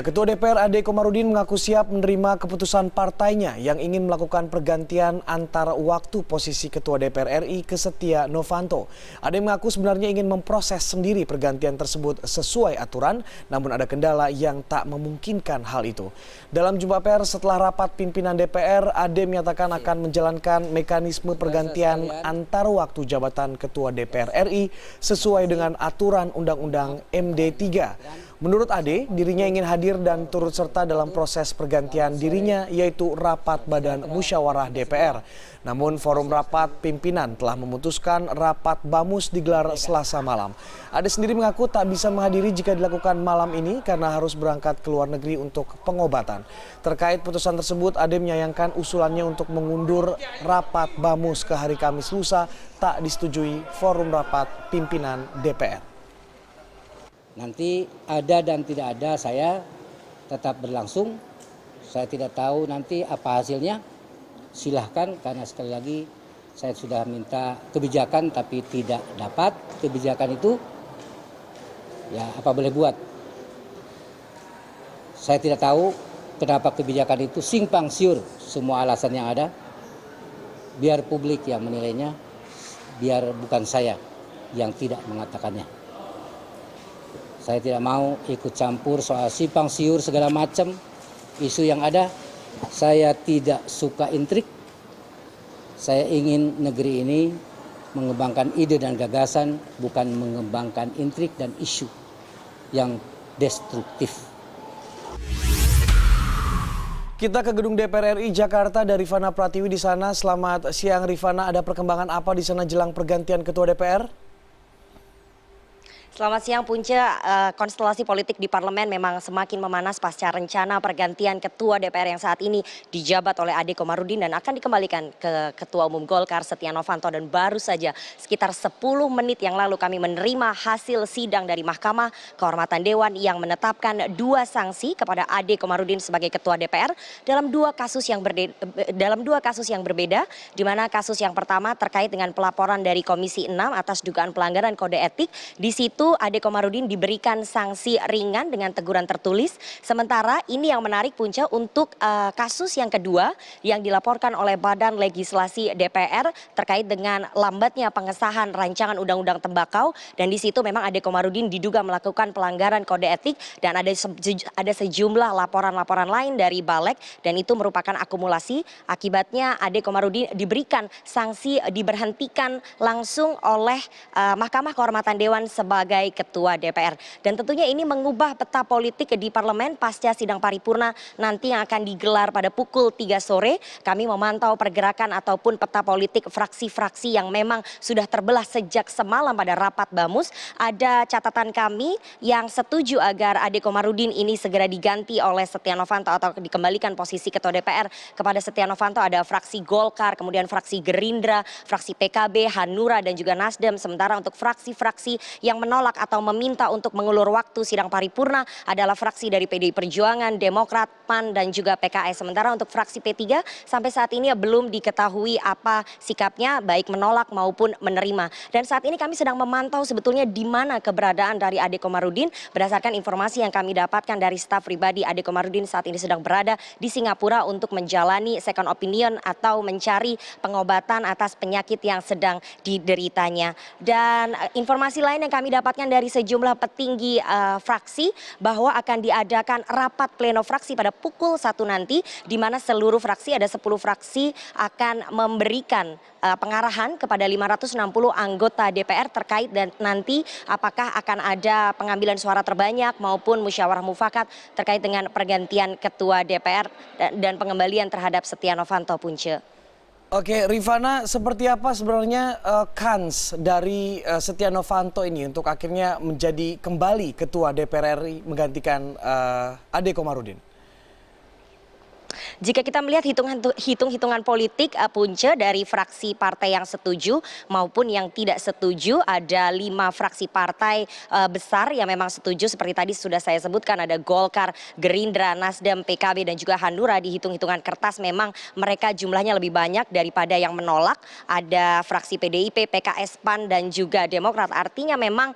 Ketua DPR Ade Komarudin mengaku siap menerima keputusan partainya yang ingin melakukan pergantian antara waktu posisi Ketua DPR RI ke Setia Novanto. Ade mengaku sebenarnya ingin memproses sendiri pergantian tersebut sesuai aturan, namun ada kendala yang tak memungkinkan hal itu. Dalam jumpa pers setelah rapat pimpinan DPR, Ade menyatakan akan menjalankan mekanisme pergantian antar waktu jabatan Ketua DPR RI sesuai dengan aturan Undang-Undang MD 3. Menurut Ade, dirinya ingin hadir dan turut serta dalam proses pergantian dirinya, yaitu rapat Badan Musyawarah DPR. Namun forum rapat pimpinan telah memutuskan rapat BAMUS digelar Selasa malam. Ade sendiri mengaku tak bisa menghadiri jika dilakukan malam ini karena harus berangkat ke luar negeri untuk pengobatan. Terkait putusan tersebut, Ade menyayangkan usulannya untuk mengundur rapat BAMUS ke hari Kamis lusa tak disetujui forum rapat pimpinan DPR. Nanti ada dan tidak ada saya tetap berlangsung. Saya tidak tahu nanti apa hasilnya. Silahkan, karena sekali lagi saya sudah minta kebijakan tapi tidak dapat kebijakan itu. Ya apa boleh buat. Saya tidak tahu kenapa kebijakan itu simpang siur semua alasan yang ada. Biar publik yang menilainya, biar bukan saya yang tidak mengatakannya. Saya tidak mau ikut campur soal simpang siur segala macam isu yang ada. Saya tidak suka intrik. Saya ingin negeri ini mengembangkan ide dan gagasan, bukan mengembangkan intrik dan isu yang destruktif. Kita ke gedung DPR RI Jakarta dari Rifana Pratiwi di sana. Selamat siang Rifana, ada perkembangan apa di sana jelang pergantian Ketua DPR? Selamat siang Punca, konstelasi politik di parlemen memang semakin memanas pasca rencana pergantian Ketua DPR yang saat ini dijabat oleh Ade Komarudin dan akan dikembalikan ke Ketua Umum Golkar Setia Novanto. Dan baru saja sekitar 10 menit yang lalu kami menerima hasil sidang dari Mahkamah Kehormatan Dewan yang menetapkan 2 sanksi kepada Ade Komarudin sebagai Ketua DPR dalam dua kasus yang berbeda, di mana kasus yang pertama terkait dengan pelaporan dari Komisi 6 atas dugaan pelanggaran kode etik. Di situ Ade Komarudin diberikan sanksi ringan dengan teguran tertulis. Sementara ini yang menarik Punca untuk kasus yang kedua yang dilaporkan oleh Badan Legislasi DPR terkait dengan lambatnya pengesahan rancangan undang-undang tembakau, dan di situ memang Ade Komarudin diduga melakukan pelanggaran kode etik dan ada sejumlah laporan-laporan lain dari Balek dan itu merupakan akumulasi. Akibatnya Ade Komarudin diberikan sanksi diberhentikan langsung oleh Mahkamah Kehormatan Dewan sebagai Ketua DPR. Dan tentunya ini mengubah peta politik di parlemen pasca sidang paripurna nanti yang akan digelar pada pukul 3 sore. Kami memantau pergerakan ataupun peta politik fraksi-fraksi yang memang sudah terbelah sejak semalam pada rapat BAMUS. Ada catatan kami yang setuju agar Ade Komarudin ini segera diganti oleh Setia Novanto atau dikembalikan posisi Ketua DPR kepada Setia Novanto. Ada fraksi Golkar, kemudian fraksi Gerindra, fraksi PKB, Hanura dan juga Nasdem. Sementara untuk fraksi-fraksi yang menolak atau meminta untuk mengulur waktu sidang paripurna adalah fraksi dari PDI Perjuangan, Demokrat, PAN dan juga PKS. Sementara untuk fraksi P3 sampai saat ini belum diketahui apa sikapnya, baik menolak maupun menerima. Dan saat ini kami sedang memantau sebetulnya di mana keberadaan dari Ade Komarudin. Berdasarkan informasi yang kami dapatkan dari staf pribadi, Ade Komarudin saat ini sedang berada di Singapura untuk menjalani second opinion atau mencari pengobatan atas penyakit yang sedang dideritanya. Dan informasi lain yang kami dapatkan dari sejumlah petinggi fraksi bahwa akan diadakan rapat pleno fraksi pada pukul 1 nanti, di mana seluruh fraksi, ada 10 fraksi akan memberikan pengarahan kepada 560 anggota DPR terkait dan nanti apakah akan ada pengambilan suara terbanyak maupun musyawarah mufakat terkait dengan pergantian Ketua DPR dan pengembalian terhadap Setia Novanto, Punca. Oke, Rifana, seperti apa sebenarnya kans dari Setia Novanto ini untuk akhirnya menjadi kembali Ketua DPR RI menggantikan Ade Komarudin? Jika kita melihat hitung-hitungan politik Punce dari fraksi partai yang setuju maupun yang tidak setuju, ada 5 fraksi partai besar yang memang setuju seperti tadi sudah saya sebutkan, ada Golkar, Gerindra, Nasdem, PKB dan juga Hanura. Di hitung-hitungan kertas memang mereka jumlahnya lebih banyak daripada yang menolak. Ada fraksi PDIP, PKS, PAN dan juga Demokrat. Artinya memang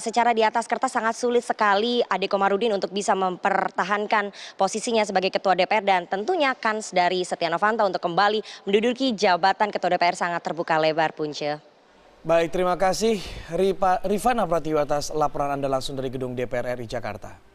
secara di atas kertas sangat sulit sekali Ade Komarudin untuk bisa mempertahankan posisinya sebagai Ketua DPR, dan tentunya kans dari Setia Novanto untuk kembali menduduki jabatan Ketua DPR sangat terbuka lebar, Punce. Baik, terima kasih Rifana Pratiwi atas laporan Anda langsung dari gedung DPR RI Jakarta.